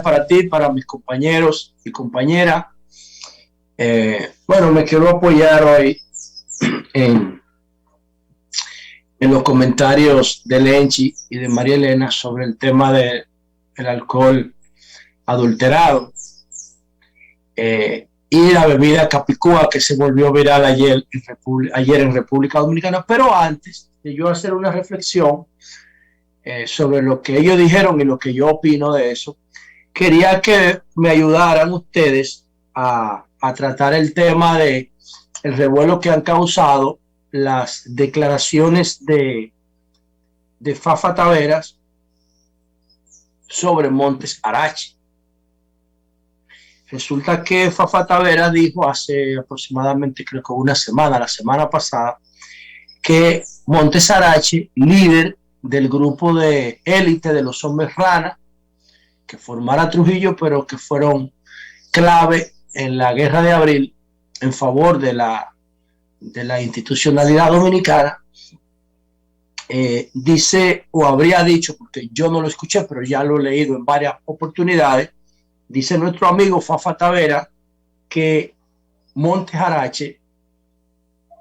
días para ti, para mis compañeros y compañeras. Bueno, me quiero apoyar hoy en, en los comentarios de Lenchi y de María Elena sobre el tema del alcohol adulterado y la bebida Capicúa que se volvió viral ayer en República Dominicana. Pero antes de yo hacer una reflexión sobre lo que ellos dijeron y lo que yo opino de eso, quería que me ayudaran ustedes a tratar el tema de el revuelo que han causado las declaraciones de Fafa Taveras sobre Montes Arache. Resulta que Fafa Taveras dijo hace aproximadamente, creo que una semana, la semana pasada, que Montes Arache, líder del grupo de élite de los hombres rana, que formara Trujillo, pero que fueron clave en la guerra de abril en favor de la institucionalidad dominicana, dice, o habría dicho, porque yo no lo escuché, pero ya lo he leído en varias oportunidades, dice nuestro amigo Fafa Taveras que Montes Arache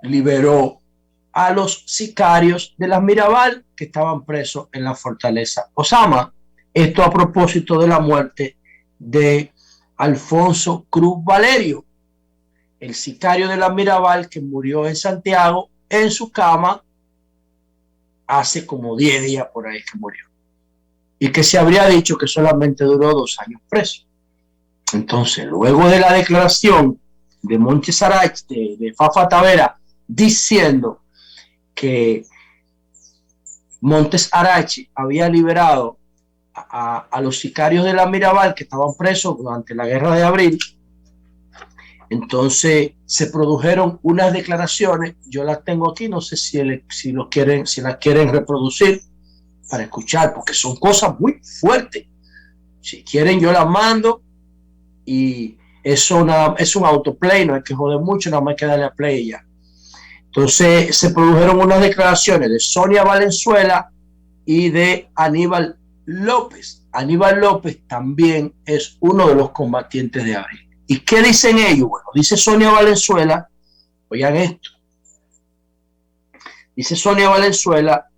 liberó a los sicarios de las Mirabal que estaban presos en la fortaleza Osama. Esto a propósito de la muerte de Alfonso Cruz Valerio, el sicario de la Mirabal que murió en Santiago en su cama hace como 10 días por ahí que murió, y que se habría dicho que solamente duró 2 años preso. Entonces, luego de la declaración de Montes Arache, de Fafa Taveras, diciendo que Montes Arache había liberado a los sicarios de la Mirabal que estaban presos durante la guerra de abril, entonces se produjeron unas declaraciones, yo las tengo aquí, no sé si las quieren reproducir para escuchar, porque son cosas muy fuertes. Si quieren yo las mando y es un autoplay, no hay que joder mucho, nada más hay que darle a play ya. Entonces se produjeron unas declaraciones de Sonia Valenzuela y de Aníbal López. Aníbal López también es uno de los combatientes de abril. ¿Y qué dicen ellos? Bueno, dice Sonia Valenzuela, oigan esto, dice Sonia Valenzuela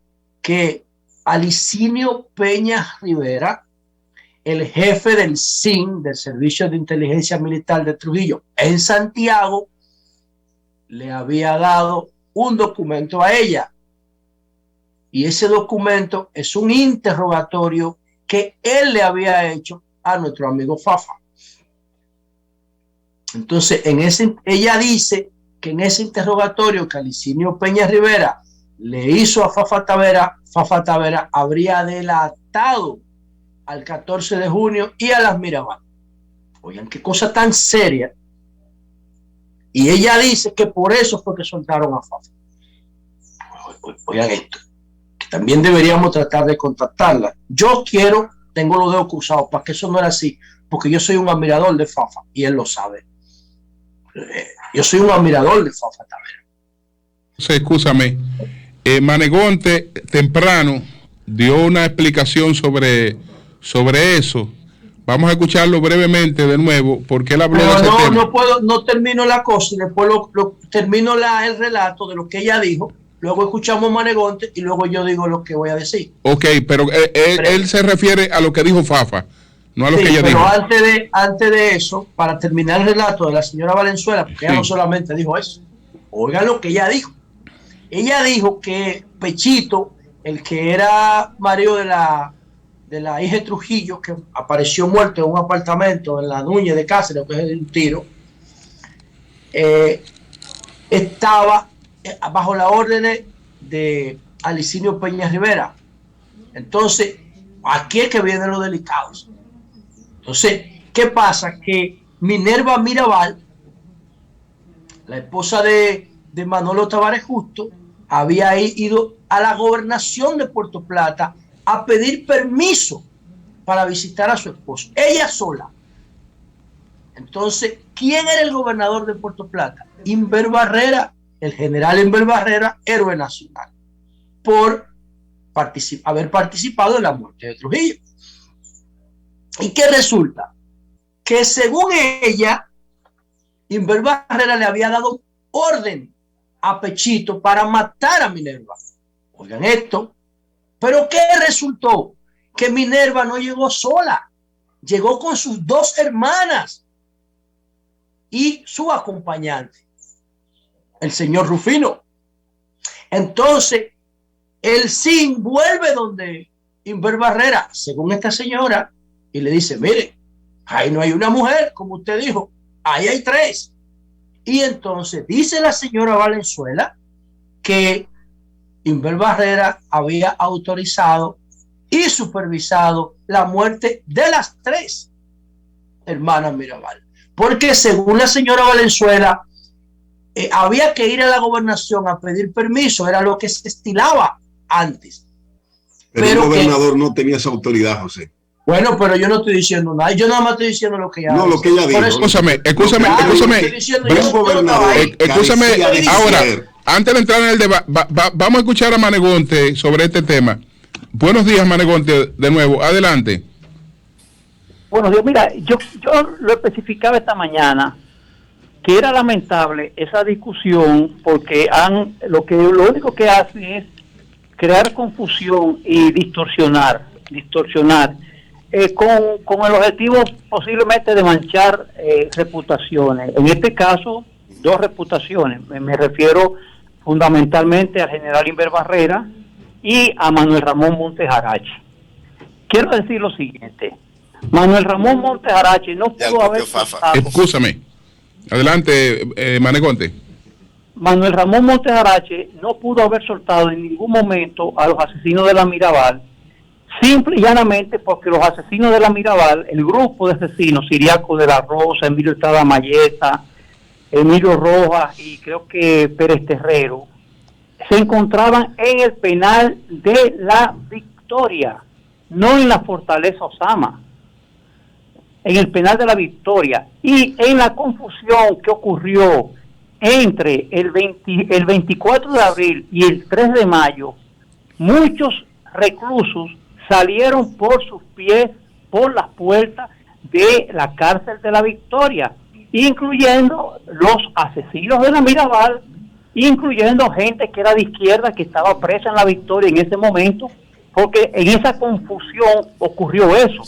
que Alicinio Peña Rivera, el jefe del SIN, del Servicio de Inteligencia Militar de Trujillo, en Santiago, le había dado un documento a ella. Y ese documento es un interrogatorio que él le había hecho a nuestro amigo Fafa. Entonces, ella dice que en ese interrogatorio que Alicinio Peña Rivera le hizo a Fafa Taveras habría delatado al 14 de junio y a las Mirabal. Oigan, qué cosa tan seria. Y ella dice que por eso fue que soltaron a Fafa. Oigan esto, que también deberíamos tratar de contactarla. Tengo los dedos cruzados para que eso no era así, porque yo soy un admirador de Fafa y él lo sabe. Yo soy un admirador de Fafa Taveras. Escúchame, Manegonte temprano dio una explicación sobre eso. Vamos a escucharlo brevemente de nuevo, porque él habló de ese tema. No termino la cosa y después termino el relato de lo que ella dijo. Luego escuchamos Manegonte y luego yo digo lo que voy a decir. Ok, pero él se refiere a lo que dijo Fafa, no a lo que ella dijo. Pero antes de eso, para terminar el relato de la señora Valenzuela, porque ella no solamente dijo eso, oigan lo que ella dijo. Ella dijo que Pechito, el que era marido de la hija de Trujillo, que apareció muerto en un apartamento en la Núñez de Cáceres, que es de un tiro, estaba bajo las órdenes de Alicinio Peña Rivera. Entonces, aquí es que vienen los delicados. Entonces, ¿qué pasa? Que Minerva Mirabal, la esposa de Manolo Tavares Justo, había ido a la gobernación de Puerto Plata a pedir permiso para visitar a su esposo, ella sola. Entonces, ¿quién era el gobernador de Puerto Plata? Inver Barrera, el general Inver Barrera, héroe nacional, por haber participado en la muerte de Trujillo. ¿Y qué resulta? Que según ella, Inver Barrera le había dado orden a Pechito para matar a Minerva. Oigan esto. ¿Pero qué resultó? Que Minerva no llegó sola. Llegó con sus 2 hermanas y su acompañante, el señor Rufino. Entonces, el Sin vuelve donde Inver Barrera, según esta señora, y le dice, mire, ahí no hay una mujer, como usted dijo, ahí hay 3. Y entonces dice la señora Valenzuela que Inver Barrera había autorizado y supervisado la muerte de las 3 hermanas Mirabal. Porque según la señora Valenzuela, había que ir a la gobernación a pedir permiso, era lo que se estilaba antes. Pero el gobernador no tenía esa autoridad, José. Bueno, pero yo no estoy diciendo nada, yo nada más estoy diciendo lo que ella dice. Lo que ella dijo. Escúchame. Ahora, antes de entrar en el debate, vamos a escuchar a Manegonte sobre este tema. Buenos días, Manegonte, de nuevo, adelante. Buenos días, mira, yo lo especificaba esta mañana, que era lamentable esa discusión, porque lo único que hacen es crear confusión y distorsionar con el objetivo posiblemente de manchar reputaciones. En este caso, 2 reputaciones. Me refiero fundamentalmente al general Inver Barrera y a Manuel Ramón Montes Arache. Quiero decir lo siguiente. Manuel Ramón Montes Arache no pudo haber... Escúchame. Adelante, Manegonte. Manuel Ramón Montes Arache no pudo haber soltado en ningún momento a los asesinos de la Mirabal, simple y llanamente porque los asesinos de la Mirabal, el grupo de asesinos, Ciriaco de la Rosa, Emilio Estrada Mayeta, Emilio Rojas y creo que Pérez Terrero, se encontraban en el penal de la Victoria, no en la Fortaleza Osama, en el penal de la Victoria. Y en la confusión que ocurrió entre el 24 de abril y el 3 de mayo, muchos reclusos salieron por sus pies por las puertas de la cárcel de la Victoria, incluyendo los asesinos de la Mirabal, incluyendo gente que era de izquierda que estaba presa en la Victoria en ese momento, porque en esa confusión ocurrió eso,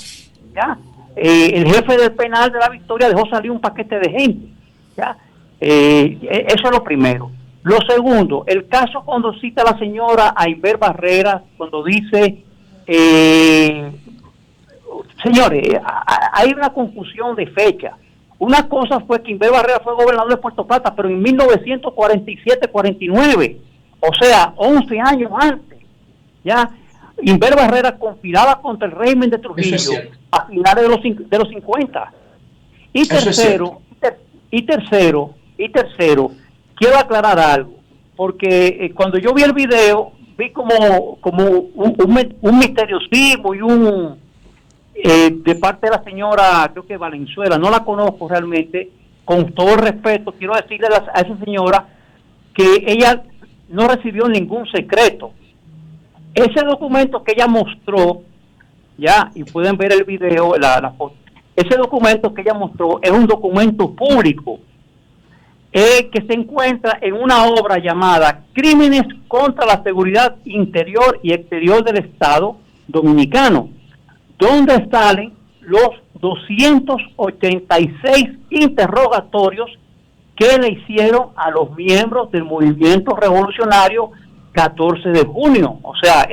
¿ya? El jefe del penal de la Victoria dejó salir un paquete de gente, ¿ya? Eso es lo primero. Lo segundo, el caso cuando cita la señora a Inver Barrera, cuando dice, señores, hay una confusión de fecha. Una cosa fue que Inver Barrera fue gobernador de Puerto Plata, pero en 1947-49, o sea, 11 años antes, ¿ya? Inver Barrera conspiraba contra el régimen de Trujillo a finales de los 50. Y tercero, quiero aclarar algo, porque cuando yo vi el video, vi como un misteriosismo y de parte de la señora, creo que Valenzuela, no la conozco realmente, con todo el respeto, quiero decirle a esa señora que ella no recibió ningún secreto. Ese documento que ella mostró, ya, y pueden ver el video, la foto, ese documento que ella mostró es un documento público, que se encuentra en una obra llamada Crímenes contra la Seguridad Interior y Exterior del Estado Dominicano, donde salen los 286 interrogatorios que le hicieron a los miembros del movimiento revolucionario 14 de junio, o sea,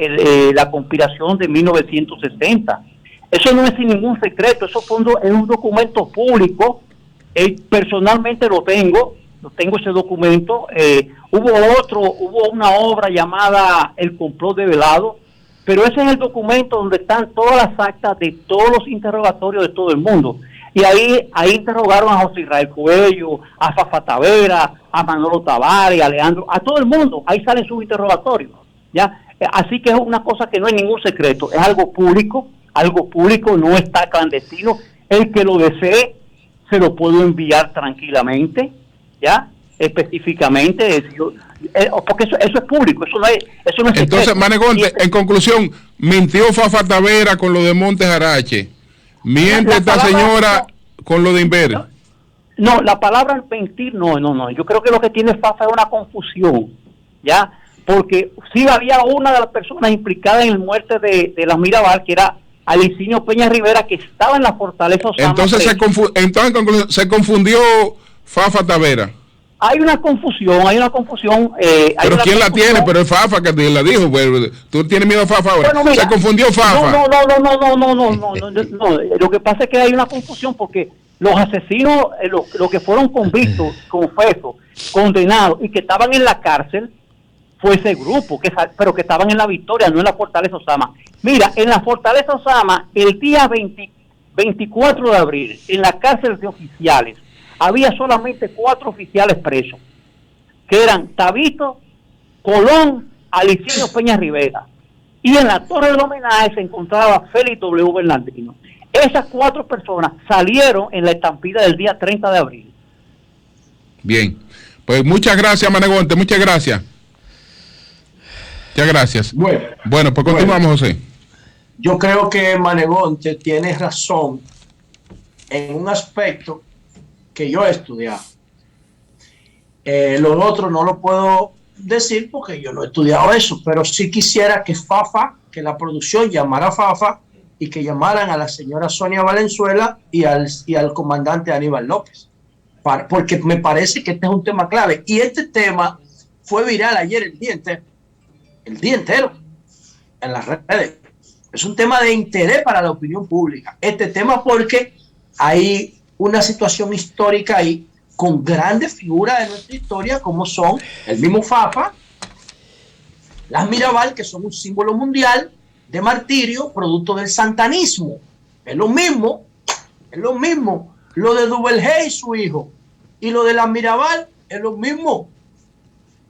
la conspiración de 1960. Eso no es sin ningún secreto, eso es un documento público, personalmente lo tengo ese documento. Hubo una obra llamada El Complot de Velado, pero ese es el documento donde están todas las actas de todos los interrogatorios de todo el mundo. Y ahí interrogaron a José Israel Cuello, a Fafa Tavera, a Manolo Tavares, a Leandro, a todo el mundo. Ahí salen sus interrogatorios, ¿ya? Así que es una cosa que no hay ningún secreto, es algo público, no está clandestino. El que lo desee se lo puedo enviar tranquilamente, ¿ya? Específicamente, porque eso es público, eso no es secreto. Entonces, Manegonte, en conclusión, mintió Fafa Tavera con lo de Montes Arache. Miente esta señora con lo de Inver. No, la palabra mentir, no. Yo creo que lo que tiene Fafa es una confusión, ¿ya? Porque sí había una de las personas implicadas en la muerte de la Mirabal, que era Alicinio Peña Rivera, que estaba en la Fortaleza Osama. Entonces se confundió Fafa Tavera. Hay una confusión. Pero ¿quién la tiene? Pero es Fafa que la dijo. Pues, ¿tú tienes miedo a Fafa ahora? Bueno, mira, se confundió Fafa. No. Lo que pasa es que hay una confusión porque los asesinos, los que fueron convictos, confesos, condenados y que estaban en la cárcel, fue ese grupo, pero que estaban en la Victoria, no en la Fortaleza Osama. Mira, en la Fortaleza Osama, el día 24 de abril, en la cárcel de oficiales, había solamente 4 oficiales presos, que eran Tabito, Colón, Alicinio Peña Rivera. Y en la torre del homenaje se encontraba Félix W. Bernardino. Esas 4 personas salieron en la estampida del día 30 de abril. Bien, pues muchas gracias, Manegonte, muchas gracias. Muchas gracias. Bueno, pues continuamos, José. Yo creo que Manegonte tiene razón en un aspecto que yo he estudiado. Lo otro no lo puedo decir porque yo no he estudiado eso, pero sí quisiera que Fafa, que la producción llamara a Fafa y que llamaran a la señora Sonia Valenzuela y al comandante Aníbal López, porque me parece que este es un tema clave. Y este tema fue viral ayer el día entero en las redes. Es un tema de interés para la opinión pública. Este tema porque hay una situación histórica ahí con grandes figuras de nuestra historia como son el mismo Fafa, las Mirabal, que son un símbolo mundial de martirio producto del santanismo. Es lo mismo. Lo de Duvergé y su hijo y lo de las Mirabal es lo mismo.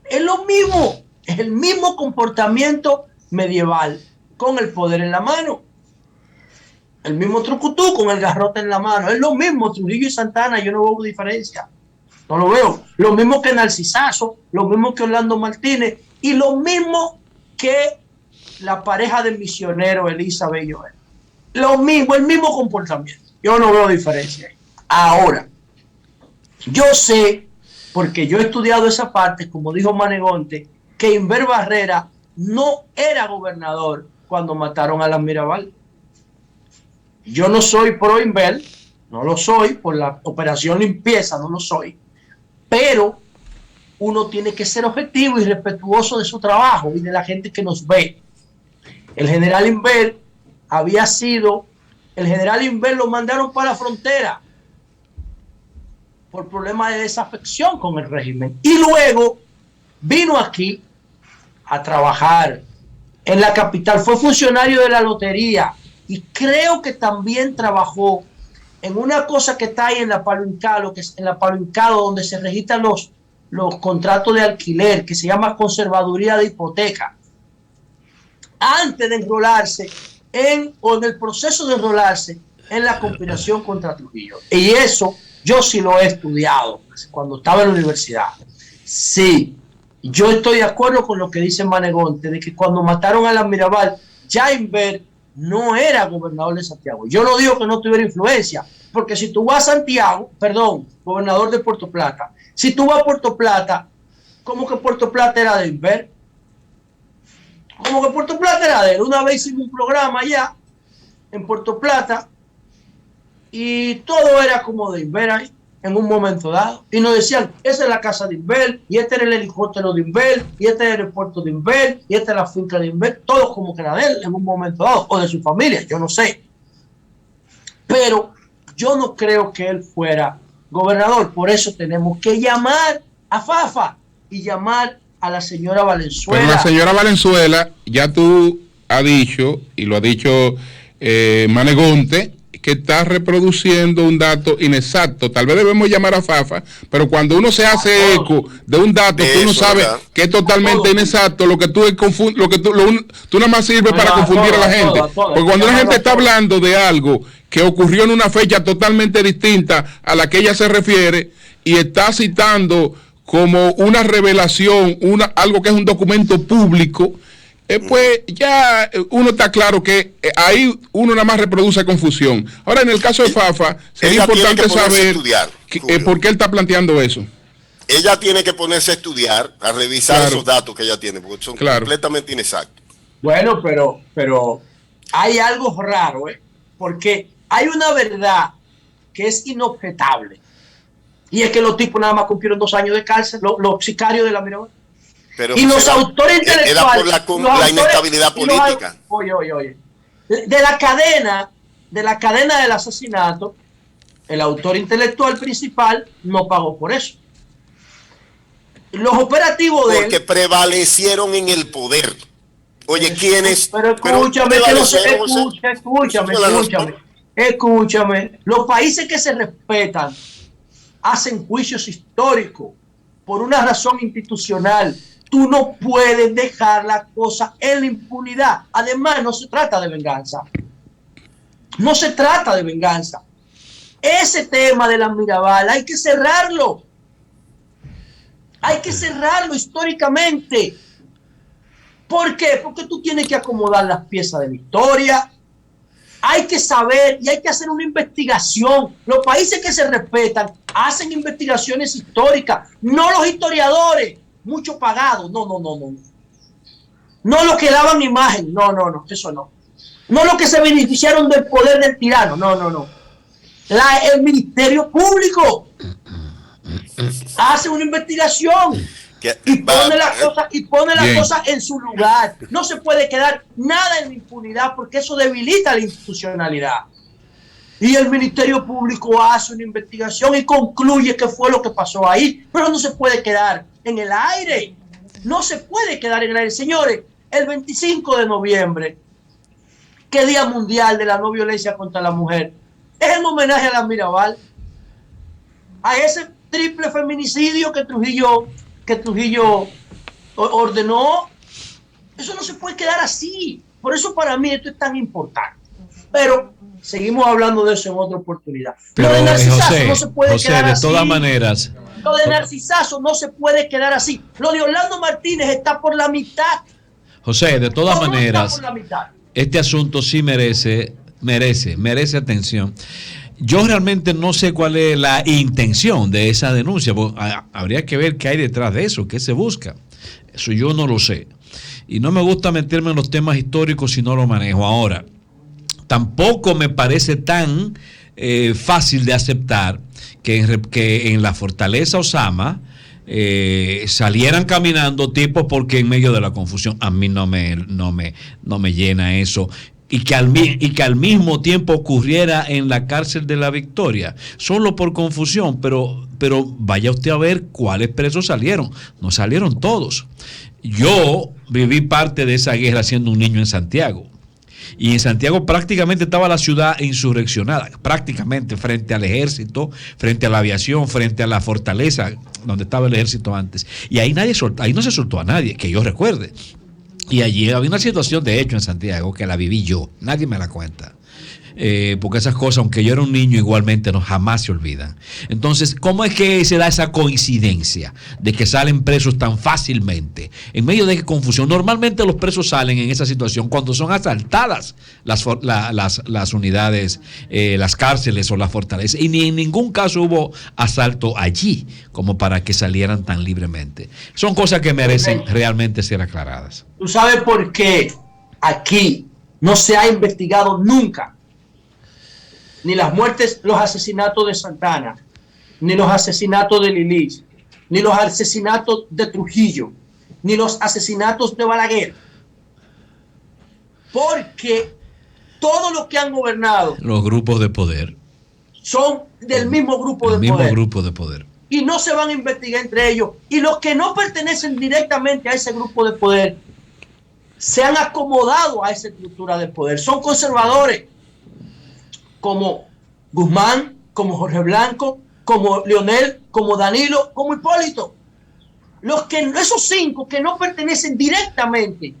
Es el mismo comportamiento medieval con el poder en la mano. El mismo trucutú con el garrote en la mano. Es lo mismo, Trujillo y Santana, yo no veo diferencia. No lo veo. Lo mismo que Narcisazo, lo mismo que Orlando Martínez y lo mismo que la pareja de misioneros Elizabeth y Joel. Lo mismo, el mismo comportamiento. Yo no veo diferencia. Ahora, yo sé, porque yo he estudiado esa parte, como dijo Manegonte, que Inver Barrera no era gobernador cuando mataron a las Mirabal. Yo no soy pro Inver, no lo soy, por la operación limpieza no lo soy, pero uno tiene que ser objetivo y respetuoso de su trabajo y de la gente que nos ve. El general Inver lo mandaron para la frontera por problemas de desafección con el régimen y luego vino aquí a trabajar en la capital, fue funcionario de la lotería y creo que también trabajó en una cosa que está ahí en la Palo Hincado, que es en la Palo Hincado, donde se registran los contratos de alquiler, que se llama conservaduría de hipoteca, antes de enrolarse en el proceso de enrolarse en la conspiración contra Trujillo. Y eso yo sí lo he estudiado cuando estaba en la universidad. Sí, yo estoy de acuerdo con lo que dice Manegonte, de que cuando mataron a la Mirabal, ya Inver no era gobernador de Santiago. Yo no digo que no tuviera influencia, porque si tú vas a Santiago, gobernador de Puerto Plata, si tú vas a Puerto Plata, ¿cómo que Puerto Plata era de Inver? ¿Cómo que Puerto Plata era de él? Una vez hicimos un programa allá en Puerto Plata y todo era como de Inver ahí, en un momento dado. Y nos decían, esa es la casa de Inver, y este era el helicóptero de Inver, y este es el aeropuerto de Inver, y esta es la finca de Inver, todo como que era de él en un momento dado, o de su familia, yo no sé. Pero yo no creo que él fuera gobernador, por eso tenemos que llamar a Fafa y llamar a la señora Valenzuela. Pero la señora Valenzuela, ya tú has dicho, y lo ha dicho Manegonte, que está reproduciendo un dato inexacto. Tal vez debemos llamar a Fafa, pero cuando uno se hace eco de un dato que uno sabe que es totalmente inexacto, lo que tú tú nada más sirve para confundir a la gente. Porque cuando la gente está hablando de algo que ocurrió en una fecha totalmente distinta a la que ella se refiere y está citando como una revelación, algo que es un documento público, pues ya uno está claro que ahí uno nada más reproduce confusión. Ahora, en el caso de Fafa, sería importante saber por qué él está planteando eso. Ella tiene que ponerse a estudiar, a revisar esos datos que ella tiene, porque son completamente inexactos. Bueno, pero hay algo raro, porque hay una verdad que es inobjetable. Y es que los tipos nada más cumplieron 2 años de cárcel, los sicarios de la Mirabal. Pero y los autores intelectuales. Era por la inestabilidad política. Oye. De la cadena del asesinato, el autor intelectual principal no pagó por eso. Los operativos de porque prevalecieron en el poder. Oye, ¿quiénes? Pero escúchame. Los países que se respetan hacen juicios históricos por una razón institucional. Tú no puedes dejar la cosa en la impunidad. Además, no se trata de venganza. No se trata de venganza. Ese tema de la Mirabal hay que cerrarlo. Hay que cerrarlo históricamente. ¿Por qué? Porque tú tienes que acomodar las piezas de la historia. Hay que saber y hay que hacer una investigación. Los países que se respetan hacen investigaciones históricas, no los historiadores, mucho pagados. No. No los que daban imagen. No, eso no. No los que se beneficiaron del poder del tirano. No. El Ministerio Público hace una investigación y pone las cosas en su lugar. No se puede quedar nada en la impunidad porque eso debilita la institucionalidad. Y el Ministerio Público hace una investigación y concluye qué fue lo que pasó ahí. Pero no se puede quedar en el aire. No se puede quedar en el aire. Señores, el 25 de noviembre, que es Día Mundial de la No Violencia contra la Mujer, es en homenaje a la Mirabal, a ese triple feminicidio que Trujillo ordenó. Eso no se puede quedar así. Por eso para mí esto es tan importante. Pero seguimos hablando de eso en otra oportunidad. Pero lo de Narcisazo José, no se puede quedar de así. todas maneras. Lo de Narcisazo no se puede quedar así. Lo de Orlando Martínez está por la mitad. José, de todas maneras, está por la mitad. Este asunto sí merece atención. Yo realmente no sé cuál es la intención de esa denuncia. Habría que ver qué hay detrás de eso, qué se busca. Eso yo no lo sé. Y no me gusta meterme en los temas históricos si no lo manejo. Ahora, tampoco me parece tan fácil de aceptar que en la Fortaleza Osama salieran caminando tipos porque en medio de la confusión. A mí no me llena eso. Y que al mismo tiempo ocurriera en la cárcel de La Victoria, solo por confusión, pero vaya usted a ver cuáles presos salieron. No salieron todos. Yo viví parte de esa guerra siendo un niño en Santiago. Y en Santiago prácticamente estaba la ciudad insurreccionada, prácticamente frente al ejército, frente a la aviación, frente a la fortaleza donde estaba el ejército antes. Y ahí no se soltó a nadie, que yo recuerde. Y allí había una situación, de hecho, en Santiago, que la viví yo, nadie me la cuenta. Porque esas cosas, aunque yo era un niño, igualmente jamás se olvidan. Entonces, ¿cómo es que se da esa coincidencia de que salen presos tan fácilmente? En medio de confusión, normalmente los presos salen en esa situación cuando son asaltadas las unidades, las cárceles o las fortalezas. Y ni en ningún caso hubo asalto allí como para que salieran tan libremente. Son cosas que merecen realmente ser aclaradas. ¿Tú sabes por qué aquí no se ha investigado nunca ni las muertes, los asesinatos de Santana, ni los asesinatos de Lilich, ni los asesinatos de Trujillo, ni los asesinatos de Balaguer? Porque todos los que han gobernado, los grupos de poder, son del mismo grupo de poder. Y no se van a investigar entre ellos. Y los que no pertenecen directamente a ese grupo de poder se han acomodado a esa estructura de poder. Son conservadores, como Guzmán, como Jorge Blanco, como Leonel, como Danilo, como Hipólito. Esos 5 que no pertenecen directamente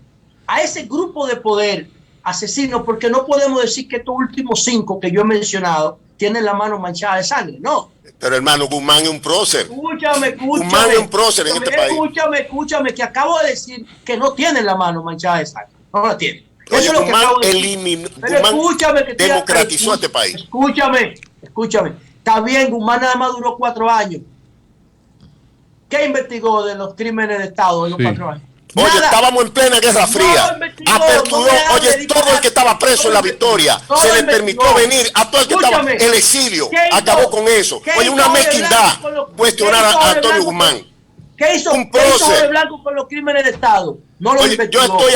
a ese grupo de poder asesino, porque no podemos decir que estos últimos 5 que yo he mencionado tienen la mano manchada de sangre, no. Pero hermano, Guzmán es un prócer. Escúchame. Guzmán es un prócer en este país. Escúchame, que acabo de decir que no tienen la mano manchada de sangre. No la tienen. Oye, Eso es lo que acabo de decir. eliminó, Pero escúchame, que democratizó este país. Escúchame. Está bien, Guzmán nada más duró 4 años. ¿Qué investigó de los crímenes de Estado en los 4 años? Oye, Nada. Estábamos en plena Guerra Fría. Aperturó, todo el que estaba preso en la Victoria, se le permitió venir. A todo el que estaba en el exilio, acabó con eso. Oye, una mezquindad cuestionar a Antonio Guzmán. ¿Qué hizo de Blanco con los crímenes de Estado? No lo Oye, investigó. yo estoy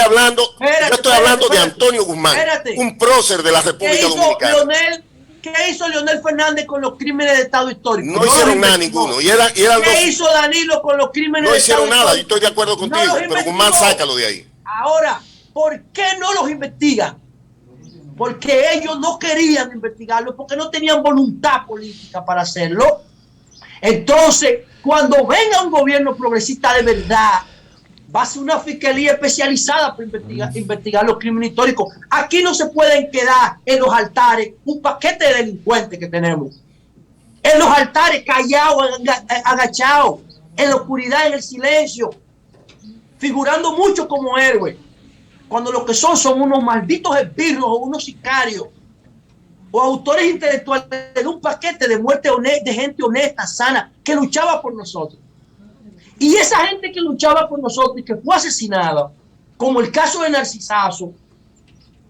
hablando de Antonio Guzmán, un prócer de la República Dominicana. ¿Qué hizo Leonel Fernández con los crímenes de Estado histórico? No hicieron nada ninguno. ¿Qué hizo Danilo con los crímenes de Estado histórico? No hicieron nada, yo estoy de acuerdo contigo, pero Guzmán, sácalo de ahí. Ahora, ¿por qué no los investigan? Porque ellos no querían investigarlo, porque no tenían voluntad política para hacerlo. Entonces, cuando venga un gobierno progresista de verdad, va a ser una fiscalía especializada para investigar los crímenes históricos. Aquí no se pueden quedar en los altares un paquete de delincuentes que tenemos. En los altares, callados, agachados, en la oscuridad, en el silencio, figurando mucho como héroes, cuando lo que son unos malditos esbirros o unos sicarios o autores intelectuales de un paquete de muerte de gente honesta, sana, que luchaba por nosotros. Y esa gente que luchaba por nosotros y que fue asesinada, como el caso de Narcisazo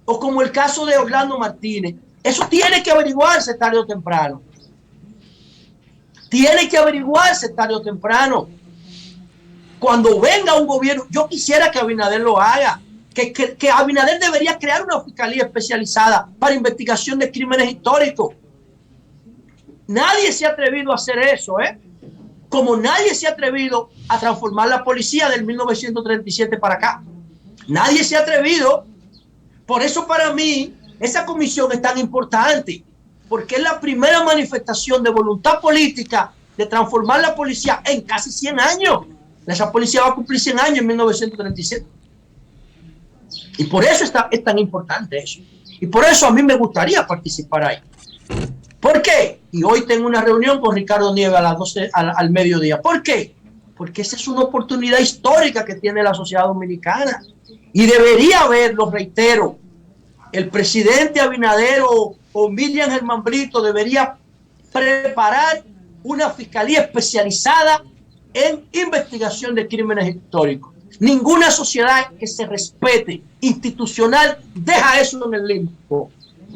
o como el caso de Orlando Martínez, eso tiene que averiguarse tarde o temprano. Tiene que averiguarse tarde o temprano. Cuando venga un gobierno, yo quisiera que Abinader lo haga, que Abinader debería crear una fiscalía especializada para investigación de crímenes históricos. Nadie se ha atrevido a hacer eso, como nadie se ha atrevido a transformar la policía del 1937 para acá. Nadie se ha atrevido. Por eso para mí esa comisión es tan importante, porque es la primera manifestación de voluntad política de transformar la policía en casi 100 años. Esa policía va a cumplir 100 años en 1937. Y por eso es tan importante eso. Y por eso a mí me gustaría participar ahí. ¿Por qué? Y hoy tengo una reunión con Ricardo Nieves a las 12 al mediodía. ¿Por qué? Porque esa es una oportunidad histórica que tiene la sociedad dominicana. Y debería haber, lo reitero, el presidente Abinader o Miriam Germán Brito debería preparar una fiscalía especializada en investigación de crímenes históricos. Ninguna sociedad que se respete institucional deja eso en el limbo.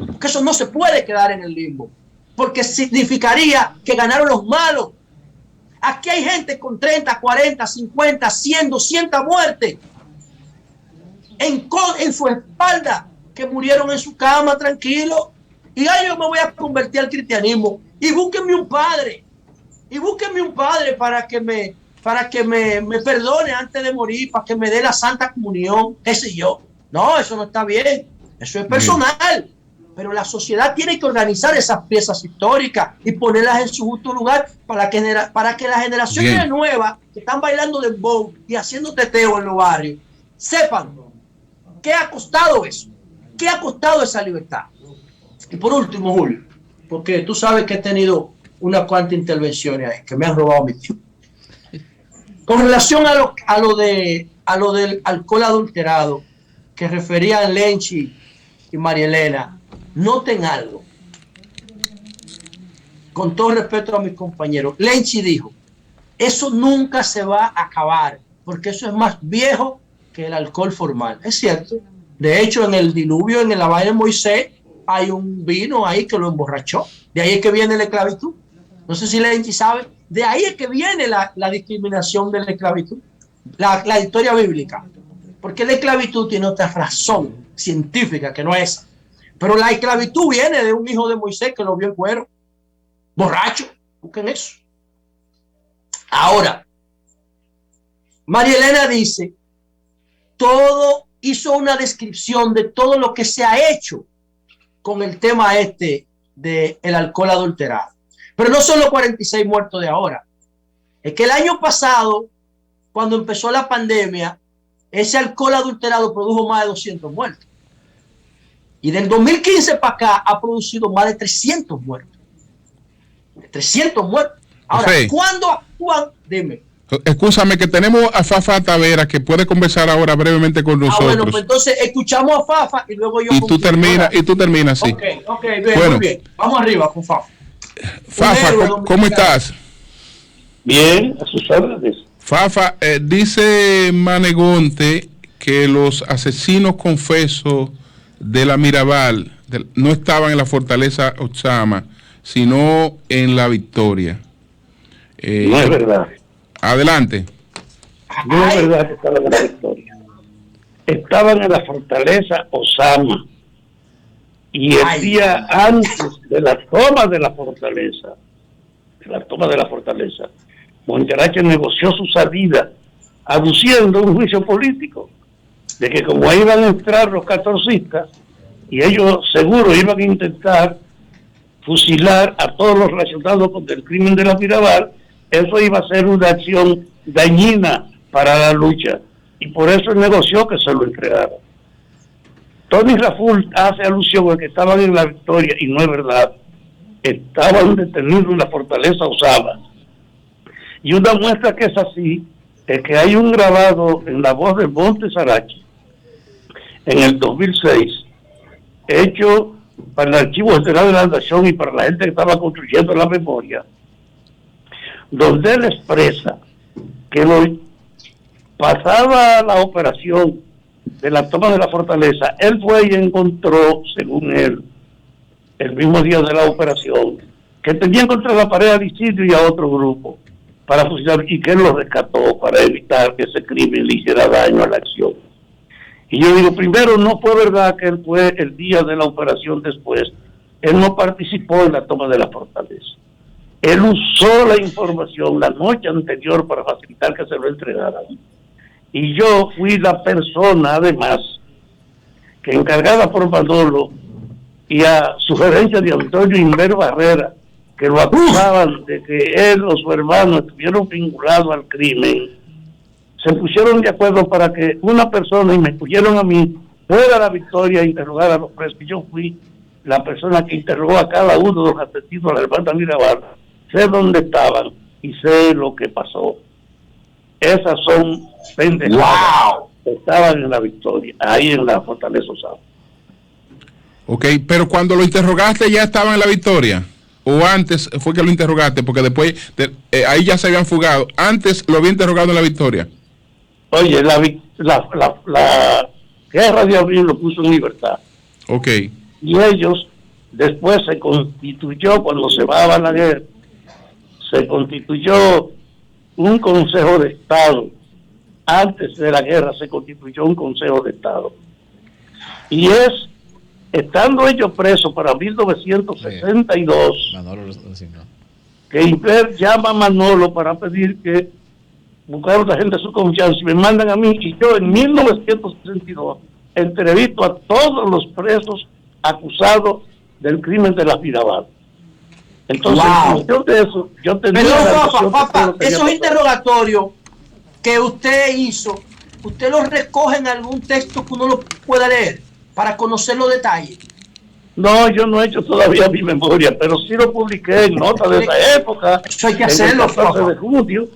Porque eso no se puede quedar en el limbo. Porque significaría que ganaron los malos. Aquí hay gente con 30, 40, 50, 100, 200 muertes en su espalda, que murieron en su cama tranquilo. Y ay, yo me voy a convertir al cristianismo. Y búsquenme un padre. Y búsquenme un padre para que me perdone antes de morir, para que me dé la Santa Comunión, qué sé yo. No, eso no está bien. Eso es personal. Pero la sociedad tiene que organizar esas piezas históricas y ponerlas en su justo lugar para que las generaciones nuevas que están bailando dembow y haciendo teteo en los barrios sepan qué ha costado eso, qué ha costado esa libertad. Y por último, Julio, porque tú sabes que he tenido unas cuantas intervenciones ahí que me han robado mi tiempo. Con relación a lo del alcohol adulterado que referían Lenchi y María Elena, noten algo. Con todo respeto a mis compañeros, Lenchi dijo, eso nunca se va a acabar, porque eso es más viejo que el alcohol formal. Es cierto. De hecho, en el diluvio, en la vaina de Moisés, hay un vino ahí que lo emborrachó. De ahí es que viene la esclavitud. No sé si Lenchi sabe. De ahí es que viene la discriminación de la esclavitud. La historia bíblica. Porque la esclavitud tiene otra razón científica que no es. Pero la esclavitud viene de un hijo de Moisés que lo vio en cuero. Borracho. Busquen eso. Ahora, María Elena dice, hizo una descripción de todo lo que se ha hecho con el tema del alcohol adulterado. Pero no son los 46 muertos de ahora. Es que el año pasado, cuando empezó la pandemia, ese alcohol adulterado produjo más de 200 muertos. Y del 2015 para acá ha producido más de 300 muertos. 300 muertos. Ahora, sí. ¿cuándo actúan? Dime. Escúchame que tenemos a Fafa Tavera que puede conversar ahora brevemente con nosotros. Bueno, pues entonces escuchamos a Fafa y luego yo. Y tú terminas, sí. Ok, bien, bueno, muy bien. Vamos arriba con Fafa. Fafa, ¿cómo estás? Bien, a sus órdenes. Fafa, dice Manegonte que los asesinos confesos de la Mirabal no estaban en la fortaleza Osama, sino en la Victoria. No es verdad. Adelante. No es verdad que estaban en la Victoria. Estaban en la fortaleza Osama. Y el día antes de la toma de la fortaleza, Montearache negoció su salida, aduciendo un juicio político, de que como ahí iban a entrar los catorcistas, y ellos seguro iban a intentar fusilar a todos los relacionados con el crimen de la Mirabal, eso iba a ser una acción dañina para la lucha, y por eso él negoció que se lo entregaran. Tony Raful hace alusión a que estaban en la Victoria, y no es verdad. Estaban detenidos en la fortaleza Osama. Y una muestra que es así, es que hay un grabado en la voz de Montes Arache, en el 2006, hecho para el Archivo General de la Nación y para la gente que estaba construyendo la memoria, donde él expresa que pasaba la operación de la toma de la fortaleza, él fue y encontró, según él, el mismo día de la operación, que tenían contra la pared a Isidro y a otro grupo para fusilar, y que él lo rescató para evitar que ese crimen le hiciera daño a la acción. Y yo digo, primero, no fue verdad que él fue el día de la operación después. Él no participó en la toma de la fortaleza. Él usó la información la noche anterior para facilitar que se lo entregaran. Y yo fui la persona, además, que encargada por Manolo y a sugerencia de Antonio Inver Barrera, que lo acusaban de que él o su hermano estuvieron vinculados al crimen, se pusieron de acuerdo para que una persona, y me pusieron a mí, fuera a la Victoria a interrogar a los presos. Yo fui la persona que interrogó a cada uno de los asesinos de la hermana Mirabal. Sé dónde estaban y sé lo que pasó. Esas son pendejadas. Wow. Estaban en la Victoria, ahí en la fortaleza Osama. Ok, pero cuando lo interrogaste ya estaban en la Victoria. ¿O antes fue que lo interrogaste? Porque después ahí ya se habían fugado. Antes lo había interrogado en la Victoria. Oye, la guerra de abril lo puso en libertad. Ok. Y ellos, después se constituyó, cuando se va a la guerra, se constituyó un Consejo de Estado. Antes de la guerra se constituyó un Consejo de Estado. Y estando ellos presos para 1962, que Inver llama a Manolo para pedir que buscar a la gente de su confianza y me mandan a mí, y yo en 1962 entrevisto a todos los presos acusados del crimen de la Mirabal. Entonces, en función de eso, yo tenía... Pero, papá, esos interrogatorios que usted hizo, ¿usted los recoge en algún texto que uno lo pueda leer para conocer los detalles? No, yo no he hecho todavía mi memoria, pero sí lo publiqué en notas de esa época. Eso hay que hacerlo, el 14 de junio.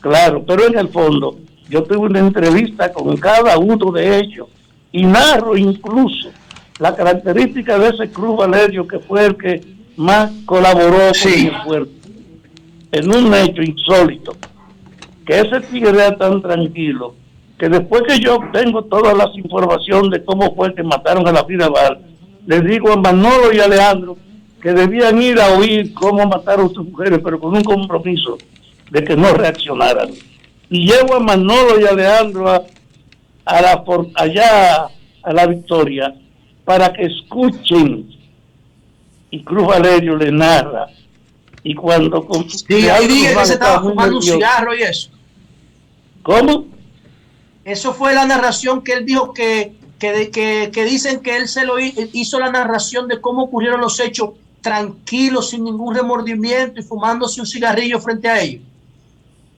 Claro, pero en el fondo, yo tuve una entrevista con cada uno de ellos y narro incluso la característica de ese Cruz Valerio, que fue el que más colaboró con el esfuerzo, en un hecho insólito, que ese tigre era tan tranquilo, que después que yo obtengo todas las informaciones de cómo fue que mataron a la Mirabal, les digo a Manolo y a Alejandro que debían ir a oír cómo mataron a sus mujeres, pero con un compromiso de que no reaccionaran. Y llevo a Manolo y a Alejandro allá a la Victoria para que escuchen, y Cruz Valerio le narra. Y cuando... Sí, ahí dije que se estaba fumando un cigarro y eso. ¿Cómo? Eso fue la narración que él dijo que dicen que él hizo la narración de cómo ocurrieron los hechos tranquilo, sin ningún remordimiento y fumándose un cigarrillo frente a ellos.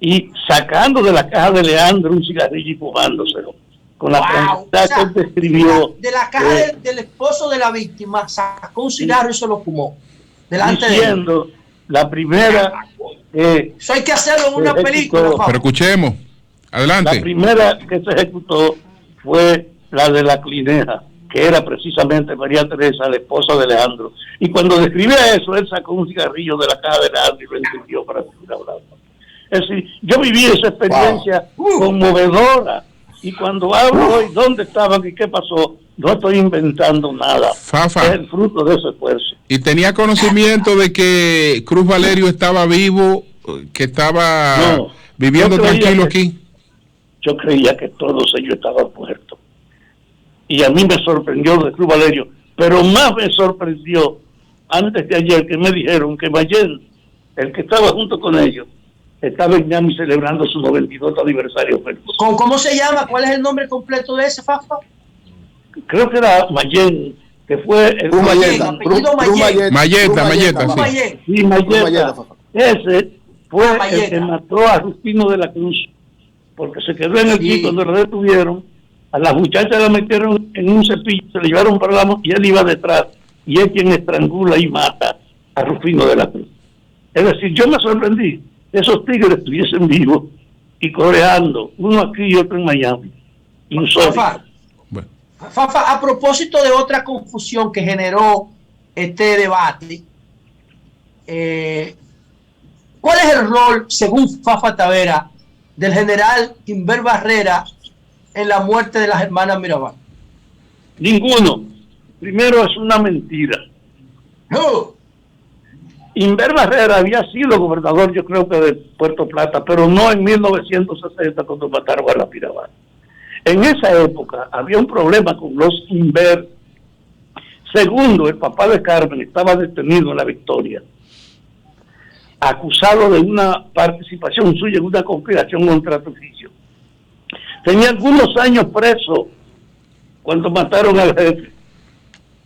Y sacando de la caja de Leandro un cigarrillo y fumándoselo. Con la tranquilidad que él describió. De la caja del esposo de la víctima sacó un cigarro y se lo fumó. Delante de él. La primera... eso hay que hacerlo en una película. Pero escuchemos. Adelante. La primera que se ejecutó fue la de la Clineja, que era precisamente María Teresa, la esposa de Alejandro. Y cuando describía eso, él sacó un cigarrillo de la caja de Alejandro y lo encendió para seguir hablando. Es decir, yo viví esa experiencia conmovedora. Y cuando hablo hoy, ¿dónde estaban y qué pasó? No estoy inventando nada. Fafa. Es el fruto de ese esfuerzo. ¿Y tenía conocimiento de que Cruz Valerio estaba vivo, que estaba viviendo tranquilo aquí? Yo creía que todos ellos estaban muertos. Y a mí me sorprendió de Cruz Valerio. Pero más me sorprendió antes de ayer que me dijeron que Mayen, el que estaba junto con ellos, estaba en Miami celebrando su 92 aniversario. ¿Cómo se llama? ¿Cuál es el nombre completo de ese, Fafa? Creo que era Mayen, que fue el Mayeta. Sí, Mayeta. Ese fue el que mató a Rufino de la Cruz, porque se quedó en el pico cuando lo detuvieron. A las muchachas la metieron en un cepillo, se le llevaron para la y él iba detrás, y es quien estrangula y mata a Rufino de la Cruz. Es decir, yo me sorprendí. Esos tigres estuviesen vivos y coreando, uno aquí y otro en Miami. Fafa, a propósito de otra confusión que generó este debate, ¿cuál es el rol, según Fafa Tavera, del general Inver Barrera en la muerte de las hermanas Mirabal? Ninguno. Primero, es una mentira. No. Inver Barrera había sido gobernador, yo creo que de Puerto Plata, pero no en 1960 cuando mataron a la Mirabal. En esa época había un problema con los Inver. Segundo, el papá de Carmen estaba detenido en La Victoria, acusado de una participación suya en una conspiración contra Trujillo. Tenía algunos años preso cuando mataron al jefe.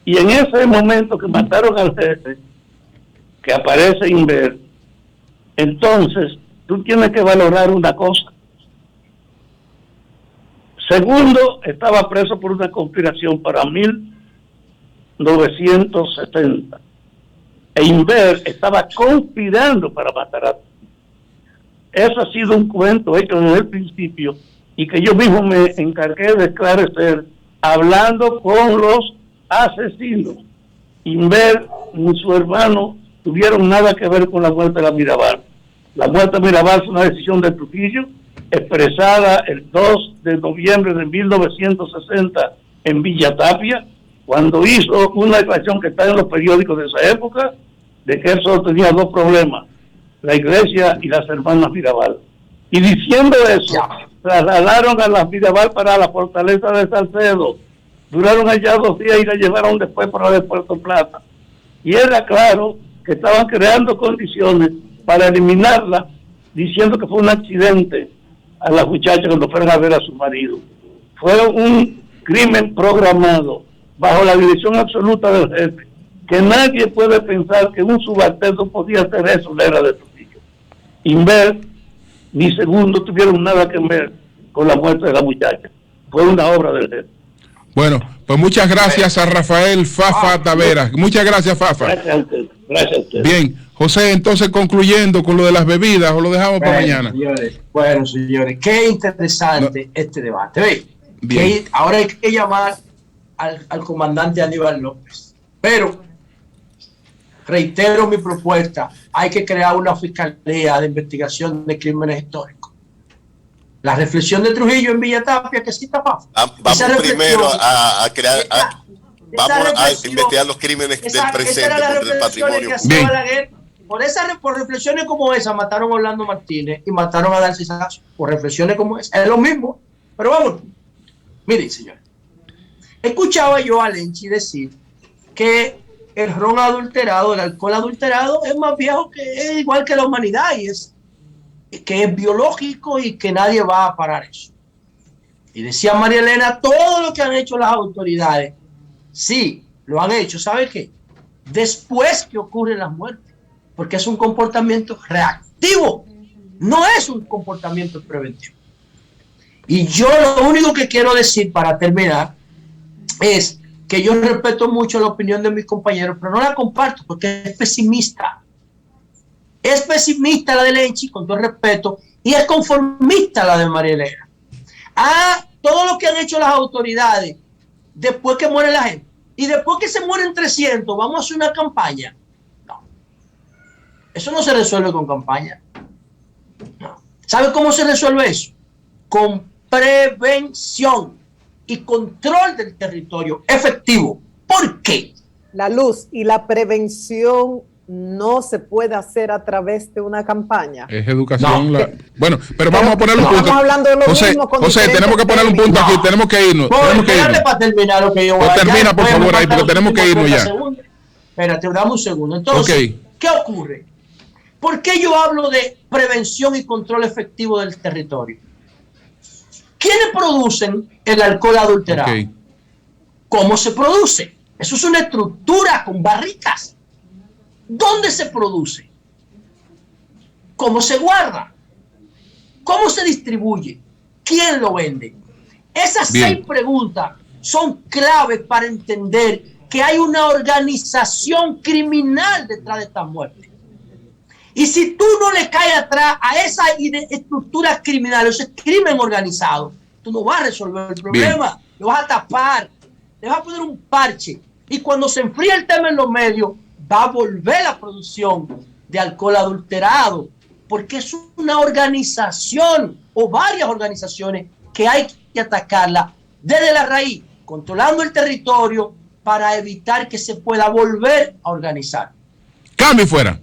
Y en ese momento que mataron al jefe, que aparece Inver, entonces tú tienes que valorar una cosa. Segundo, estaba preso por una conspiración para 1970. E Inver estaba conspirando para matar a... Eso ha sido un cuento hecho desde el principio y que yo mismo me encargué de esclarecer hablando con los asesinos. Inver ni su hermano tuvieron nada que ver con la muerte de la Mirabal. La muerte de Mirabal fue una decisión de Trujillo expresada el 2 de noviembre de 1960 en Villa Tapia, cuando hizo una declaración que está en los periódicos de esa época, de que él solo tenía dos problemas, la iglesia y las hermanas Mirabal. Y diciendo eso, trasladaron a las Mirabal para la fortaleza de Salcedo. Duraron allá 2 días y la llevaron después para la de Puerto Plata. Y era claro que estaban creando condiciones para eliminarla, diciendo que fue un accidente a las muchachas cuando fueron a ver a su marido. Fue un crimen programado, bajo la dirección absoluta del jefe, que nadie puede pensar que un subalterno podía hacer eso en la era de Trujillo. Inver ni Segundo tuvieron nada que ver con la muerte de la muchacha. Fue una obra del jefe. Bueno, pues muchas gracias a Rafael Fafa Tavera. Muchas gracias, Fafa. Gracias a usted. Gracias a usted. Bien, José, entonces concluyendo con lo de las bebidas, o lo dejamos para mañana. Señores, qué interesante este debate. ¿Ve? Ahora hay que llamar al comandante Aníbal López. Pero reitero mi propuesta, hay que crear una fiscalía de investigación de crímenes históricos. La reflexión de Trujillo en Villa Tapia, que cita Fafa. Vamos primero a crear, vamos a investigar los crímenes del presente contra el patrimonio. Por reflexiones como esa, mataron a Orlando Martínez y mataron a Darcy Sasso. Por reflexiones como esa, es lo mismo. Pero vamos, miren, señores. Escuchaba yo a Lenchi decir que el ron adulterado, el alcohol adulterado, es más viejo es igual que la humanidad y que es biológico y que nadie va a parar eso. Y decía María Elena, todo lo que han hecho las autoridades, sí, lo han hecho, ¿sabe qué? Después que ocurren las muertes, porque es un comportamiento reactivo, no es un comportamiento preventivo. Y yo lo único que quiero decir para terminar es que yo respeto mucho la opinión de mis compañeros, pero no la comparto porque es pesimista. Es pesimista la de Lenchi, con todo respeto, y es conformista la de María Elena. Todo lo que han hecho las autoridades después que muere la gente y después que se mueren 300, vamos a hacer una campaña. No. Eso no se resuelve con campaña. No. ¿Sabe cómo se resuelve eso? Con prevención y control del territorio efectivo. ¿Por qué? La luz y la prevención no se puede hacer a través de una campaña. Es educación. No. Bueno, pero vamos a poner un punto. Estamos hablando de lo mismo con José, tenemos que poner un punto aquí. Tenemos que irnos. Para terminar lo que yo voy a decir. Termina, por favor, ahí, porque tenemos que irnos ya. Espérate, dame un segundo. Entonces, ¿qué ocurre? ¿Por qué yo hablo de prevención y control efectivo del territorio? ¿Quiénes producen el alcohol adulterado? ¿Cómo se produce? Eso es una estructura con barricas. ¿Dónde se produce? ¿Cómo se guarda? ¿Cómo se distribuye? ¿Quién lo vende? Esas 6 preguntas son claves para entender que hay una organización criminal detrás de esta muerte. Y si tú no le caes atrás a esa estructura criminal, ese crimen organizado, tú no vas a resolver el problema. Lo vas a tapar, le vas a poner un parche. Y cuando se enfría el tema en los medios, va a volver la producción de alcohol adulterado, porque es una organización o varias organizaciones que hay que atacarla desde la raíz, controlando el territorio para evitar que se pueda volver a organizar. Cambio fuera.